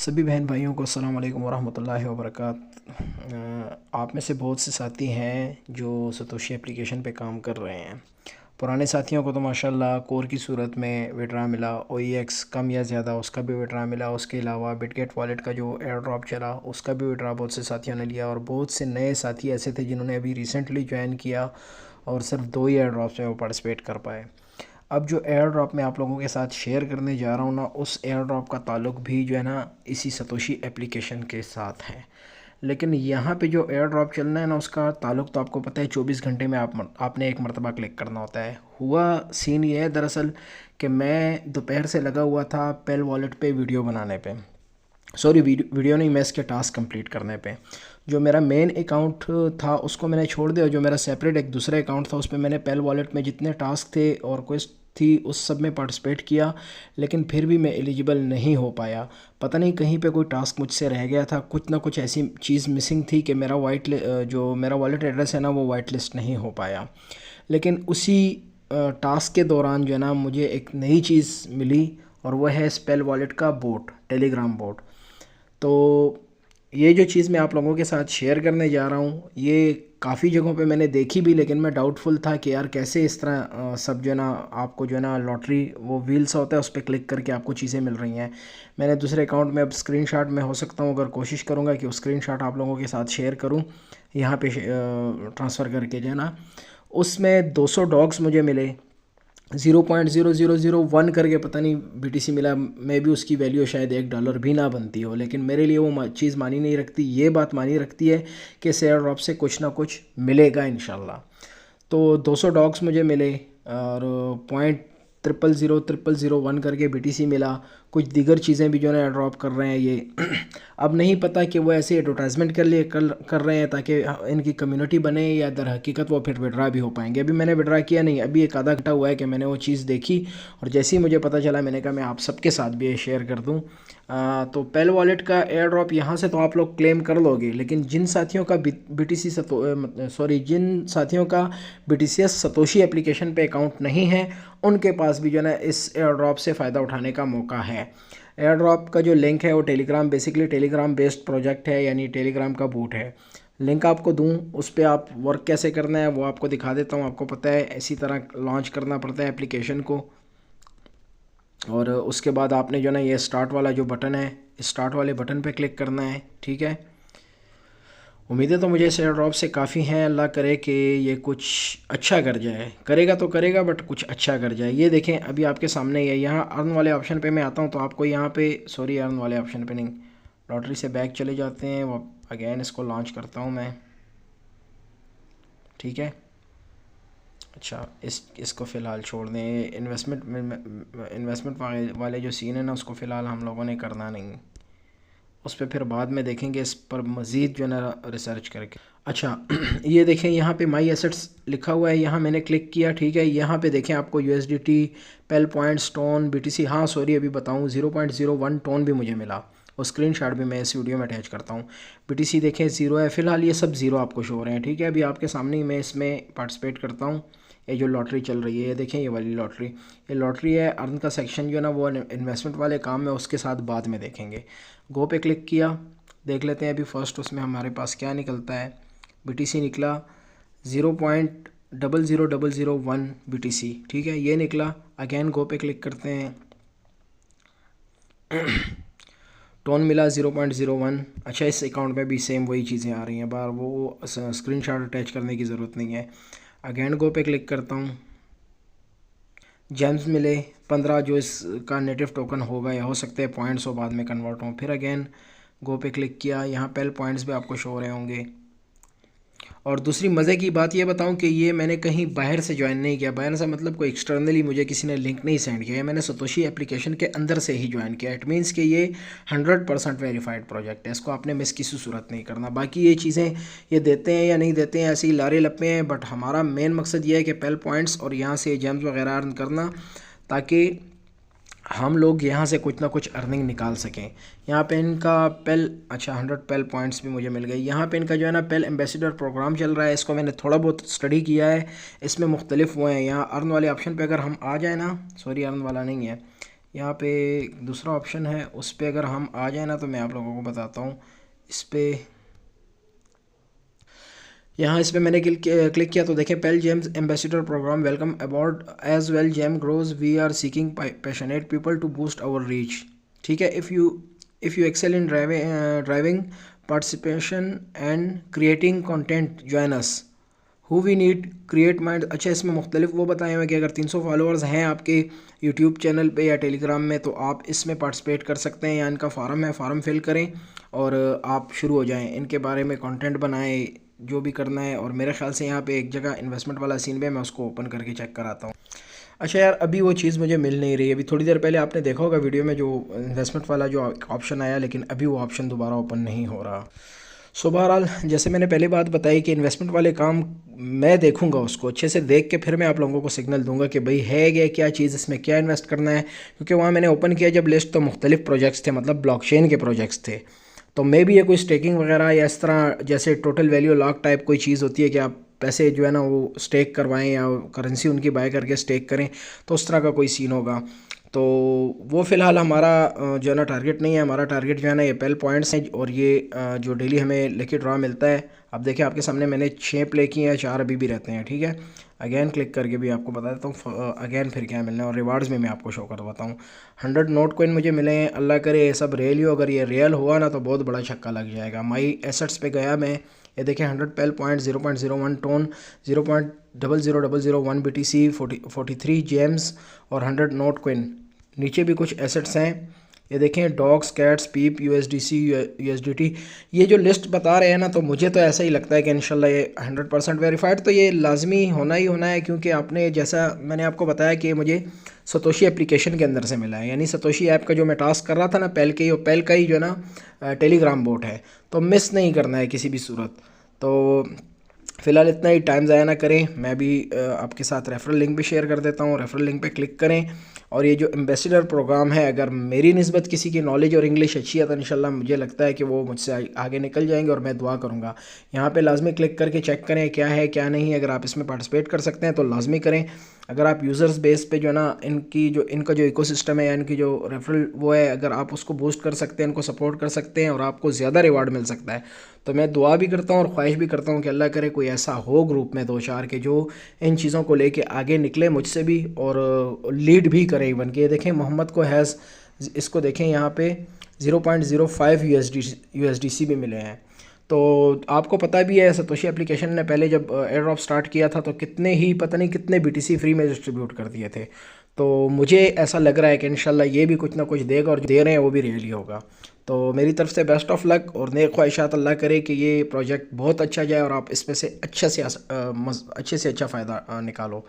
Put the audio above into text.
सभी बहन भाइयों को अस्सलाम वालेकुम वरहमतुल्लाहि आप में से बहुत से साथी हैं जो सतोशी एप्लीकेशन पे काम कर रहे हैं। पुराने साथियों को तो माशाल्लाह कोर की सूरत में विड्रा मिला, OEX कम या ज़्यादा उसका भी विड्रा मिला। उसके अलावा बिटगेट वॉलेट का जो एयर ड्रॉप चला उसका भी विड्रा बहुत से साथियों ने लिया, और बहुत से नए साथी ऐसे थे जिन्होंने अभी रिसेंटली ज्वाइन किया और सिर्फ 2 ही एयर ड्रॉप्स में वो पार्टिसिपेट कर पाए। अब जो एयर ड्रॉप मैं आप लोगों के साथ शेयर करने जा रहा हूँ ना, उस एयर ड्रॉप का ताल्लुक भी जो है ना इसी सतोशी एप्लीकेशन के साथ है। लेकिन यहाँ पे जो एयर ड्रॉप चलना है ना, उसका ताल्लुक तो आपको पता है 24 घंटे में आपने एक मरतबा क्लिक करना होता है। हुआ सीन ये है दरअसल कि मैं दोपहर से लगा हुआ था पेल वॉलेट पे वीडियो बनाने पे, सॉरी वीडियो नहीं, मैं इसके टास्क कंप्लीट करने पे। जो मेरा मेन अकाउंट था उसको मैंने छोड़ दिया, जो मेरा सेपरेट एक दूसरा अकाउंट था उस पर मैंने पेल वॉलेट में जितने टास्क थे और क्विज थी उस सब में पार्टिसिपेट किया, लेकिन फिर भी मैं एलिजिबल नहीं हो पाया। पता नहीं कहीं पे कोई टास्क मुझसे रह गया था, कुछ ना कुछ ऐसी चीज़ मिसिंग थी कि मेरा जो मेरा वॉलेट एड्रेस है ना वो वाइट लिस्ट नहीं हो पाया। लेकिन उसी टास्क के दौरान जो है ना मुझे एक नई चीज़ मिली, और वह है स्पेल वॉलेट का बोट, टेलीग्राम बोट। तो ये जो चीज़ मैं आप लोगों के साथ शेयर करने जा रहा हूँ, ये काफ़ी जगहों पे मैंने देखी भी, लेकिन मैं डाउटफुल था कि यार कैसे इस तरह सब जो है ना आपको जो है ना लॉटरी वो व्हील्स होता है उस पर क्लिक करके आपको चीज़ें मिल रही हैं। मैंने दूसरे अकाउंट में अब स्क्रीनशॉट में हो सकता हूँ, अगर कोशिश करूँगा कि वो स्क्रीनशॉट आप लोगों के साथ शेयर करूँ यहाँ पे ट्रांसफ़र करके जो है ना, उसमें 200 डॉग्स मुझे मिले। 0.0001 करके पता नहीं BTC मिला। मे भी उसकी वैल्यू शायद $1 भी ना बनती हो, लेकिन मेरे लिए वो चीज़ मानी नहीं रखती। ये बात मानी रखती है कि शेयर ड्रॉप से कुछ ना कुछ मिलेगा इंशाल्लाह। तो 200 डॉग्स मुझे मिले और पॉइंट 000001 करके BTC मिला। कुछ दीगर चीज़ें भी जो है ड्रॉप कर रहे हैं ये अब नहीं पता कि वो ऐसे एडवर्टाइजमेंट कर रहे हैं ताकि इनकी कम्युनिटी बने, या दर हकीकत वो फिर विड्रा भी हो पाएंगे। अभी मैंने विड्रा किया नहीं, अभी एक आधा घंटा हुआ है कि मैंने वो चीज़ देखी, और जैसे ही मुझे पता चला मैंने कहा मैं आप सबके साथ भी ये शेयर कर दूँ। तो पेल वॉलेट का एयर ड्रॉप यहाँ से तो आप लोग क्लेम कर लोगे, लेकिन जिन साथियों का जिन साथियों का BTCS सतोशी एप्लीकेशन पे अकाउंट नहीं है, उनके पास भी जो है ना इस एयर ड्रॉप से फ़ायदा उठाने का मौका है। एयर ड्रॉप का जो लिंक है वो Telegram, basically Telegram based project है, यानी टेलीग्राम का बूट है। लिंक आपको दूं, उस पर आप वर्क कैसे करना है वो आपको दिखा देता हूँ। आपको पता है इसी तरह लॉन्च करना पड़ता है एप्लीकेशन को, और उसके बाद आपने जो ना ये स्टार्ट वाला जो बटन है, स्टार्ट वाले बटन पे क्लिक करना है। ठीक है, उम्मीदें तो मुझे इस एयर ड्रॉप से काफ़ी हैं। अल्लाह करे कि ये कुछ अच्छा कर जाए, करेगा तो करेगा बट कुछ अच्छा कर जाए। ये देखें अभी आपके सामने ही है। यहाँ अर्न वाले ऑप्शन पे मैं आता हूँ तो आपको यहाँ पे, सॉरी अर्न वाले ऑप्शन पे नहीं, लॉटरी से बैक चले जाते हैं। वो अगेन इसको लॉन्च करता हूँ मैं। ठीक है, अच्छा इसको फ़िलहाल छोड़ दें। इन्वेस्टमेंट वाले जो सीन है ना उसको फ़िलहाल हम लोगों ने करना नहीं, उस पर फिर बाद में देखेंगे, इस पर मज़ीद जो है ना रिसर्च करके। अच्छा ये देखें यहाँ पे माई एसेट्स लिखा हुआ है, यहाँ मैंने क्लिक किया। ठीक है, यहाँ पे देखें आपको USDT, पेल पॉइंट्स, टोन, BTC, हाँ सॉरी अभी बताऊँ 0.01 टोन भी मुझे मिला, और स्क्रीनशॉट भी मैं इस वीडियो में अटैच करता हूँ। BTC देखें 0 है फ़िलहाल, ये सब 0 आपको शो हो रहे हैं। ठीक है, अभी आपके सामने ही मैं इसमें पार्टिसिपेट करता हूँ। ये जो लॉटरी चल रही है, ये देखें ये वाली लॉटरी, ये लॉटरी है। अर्न का सेक्शन जो है ना वो इन्वेस्टमेंट वाले काम में, उसके साथ बाद में देखेंगे। गो पे क्लिक किया, देख लेते हैं अभी फर्स्ट उसमें हमारे पास क्या निकलता है। BTC निकला 0.00001 BTC। ठीक है, ये निकला। अगेन गो पे क्लिक करते हैं, टोन मिला 0.01। अच्छा इस अकाउंट में भी सेम वही चीज़ें आ रही हैं, बार वो स्क्रीनशॉट अटैच करने की ज़रूरत नहीं है। अगेन गो पे क्लिक करता हूँ, जेम्स मिले 15, जो इसका नेटिव टोकन होगा, या हो सकते हैं पॉइंट्स हो बाद में कन्वर्ट हों। फिर अगेन गो पे क्लिक किया, यहाँ पेल पॉइंट्स भी आपको शो हो रहे होंगे। और दूसरी मज़े की बात ये बताऊं कि ये मैंने कहीं बाहर से ज्वाइन नहीं किया। बाहर से मतलब कोई एक्सटर्नली मुझे किसी ने लिंक नहीं सेंड किया है, मैंने सतोशी एप्लीकेशन के अंदर से ही ज्वाइन किया। इट मीन्स कि ये 100% वेरीफाइड प्रोजेक्ट है, इसको आपने मिस किसी सूरत नहीं करना। बाकी ये चीज़ें ये देते हैं या नहीं देते हैं ऐसे ही लारे लपे हैं, बट हमारा मेन मकसद ये है कि पेल पॉइंट्स और यहाँ से जेम्स वगैरह अर्न करना, ताकि हम लोग यहाँ से कुछ ना कुछ अर्निंग निकाल सकें। यहाँ पे इनका पेल, अच्छा 100 पेल पॉइंट्स भी मुझे मिल गई। यहाँ पे इनका जो है ना पेल एम्बेसडर प्रोग्राम चल रहा है, इसको मैंने थोड़ा बहुत स्टडी किया है। इसमें मुख्तलिफ वो हैं। यहाँ अर्न वाले ऑप्शन पे अगर हम आ जाए ना, सॉरी अर्न वाला नहीं है, यहाँ पे दूसरा ऑप्शन है, उस पर अगर हम आ जाए ना तो मैं आप लोगों को बताता हूँ। इस पर यहाँ इस पर मैंने क्लिक किया तो देखें, pale gems ambassador program welcome about as well gem grows we are seeking passionate people to boost our reach. ठीक है, if you excel in driving participation and creating content join us who we need create mind. अच्छा, इसमें मुख्तलिफ वो बताए हुए कि अगर 300 फॉलोअर्स हैं आपके यूट्यूब चैनल पे या टेलीग्राम में तो आप इसमें पार्टिसिपेट कर सकते हैं, या इनका फार्म है, फार्म फिल करें और आप शुरू हो जाएं, इनके बारे में कंटेंट बनाएं, जो भी करना है। और मेरे ख्याल से यहाँ पे एक जगह इन्वेस्टमेंट वाला सीन भी है, मैं उसको ओपन करके चेक कराता हूँ। अच्छा यार, अभी वो चीज़ मुझे मिल नहीं रही है। अभी थोड़ी देर पहले आपने देखा होगा वीडियो में जो इन्वेस्टमेंट वाला जो ऑप्शन आया, लेकिन अभी वो ऑप्शन दोबारा ओपन नहीं हो रहा। सो बहरहाल, जैसे मैंने पहले बात बताई कि इन्वेस्टमेंट वाले काम मैं देखूंगा, उसको अच्छे से देख के फिर मैं आप लोगों को सिग्नल दूंगा कि भाई है क्या चीज़, इसमें क्या इन्वेस्ट करना है। क्योंकि वहाँ मैंने ओपन किया जब लिस्ट, तो मुख्तलिफ प्रोजेक्ट्स थे, मतलब ब्लॉकचेन के प्रोजेक्ट्स थे। तो मे भी ये कोई स्टेकिंग वगैरह या इस तरह जैसे टोटल वैल्यू लॉक टाइप कोई चीज़ होती है कि आप पैसे जो है ना वो स्टेक करवाएं या करेंसी उनकी बाय करके स्टेक करें, तो उस तरह का कोई सीन होगा। तो वो फ़िलहाल हमारा जो है ना टारगेट नहीं है। हमारा टारगेट जो है ना ये पेल पॉइंट्स हैं, और ये जो डेली हमें लेके ड्रा मिलता है। अब देखिए आपके सामने मैंने 6 प्ले किए हैं, 4 अभी भी रहते हैं। ठीक है, अगेन क्लिक करके भी आपको बता देता हूँ अगेन फिर क्या मिलना है, और रिवार्ड्स में मैं आपको शो करवाता हूँ। 100 नोट कोइन मुझे मिले हैं, अल्लाह करे ये सब रियल ही हो। अगर ये रियल हुआ ना तो बहुत बड़ा छक्का लग जाएगा। माई एसेट्स पे गया मैं, ये देखिए 100 पेल पॉइंट, 0.01 टोन, 0.00001 BTC, 43 जेम्स और 100 नोट कोइन। नीचे भी कुछ एसेट्स हैं, ये देखें, डॉग्स, कैट्स, पीप, USDC, USDT। ये जो लिस्ट बता रहे हैं ना, तो मुझे तो ऐसा ही लगता है कि इंशाल्लाह ये 100% वेरीफाइड तो ये लाजमी होना ही होना है। क्योंकि आपने, जैसा मैंने आपको बताया कि मुझे सतोशी एप्लीकेशन के अंदर से मिला है, यानी सतोशी ऐप का जो मैं टास्क कर रहा था ना, पेल के, वो पेल का ही जो है ना टेलीग्राम बोट है, तो मिस नहीं करना है किसी भी सूरत। तो फ़िलहाल इतना ही, टाइम ज़ाया ना करें। मैं भी आपके साथ रेफरल लिंक भी शेयर कर देता हूँ, रेफरल लिंक पे क्लिक करें। और ये जो एम्बेसडर प्रोग्राम है, अगर मेरी निस्बत किसी की नॉलेज और इंग्लिश अच्छी है तो इंशाल्लाह मुझे लगता है कि वो मुझसे आगे निकल जाएंगे, और मैं दुआ करूँगा। यहाँ पे लाजमी क्लिक करके चेक करें क्या है क्या नहीं है। अगर आप इसमें पार्टिसिपेट कर सकते हैं तो लाजमी करें। अगर आप यूज़र्स बेस पे जो है ना इनका जो इकोसिस्टम है या इनकी जो रेफरल वो है, अगर आप उसको बूस्ट कर सकते हैं, इनको सपोर्ट कर सकते हैं और आपको ज़्यादा रिवार्ड मिल सकता है, तो मैं दुआ भी करता हूँ और ख्वाहिश भी करता हूँ कि अल्लाह करे कोई ऐसा हो ग्रुप में 2-4 के जो इन चीज़ों को लेके आगे निकले मुझसे भी, और लीड भी करे इवन के। ये देखें, मोहम्मद को हैज़, इसको देखें यहाँ पे 0.05 USDC भी मिले हैं। तो आपको पता भी है, सतोशी एप्लीकेशन ने पहले जब एयर ड्रॉप स्टार्ट किया था तो कितने ही, पता नहीं कितने BTC फ्री में डिस्ट्रीब्यूट कर दिए थे। तो मुझे ऐसा लग रहा है कि इंशाल्लाह ये भी कुछ ना कुछ देगा, और जो दे रहे हैं वो भी रियली होगा। तो मेरी तरफ से बेस्ट ऑफ लक और नेक ख्वाहिशात। अल्लाह करे कि ये प्रोजेक्ट बहुत अच्छा जाए और आप इसमें से अच्छे से अच्छा फ़ायदा निकालो।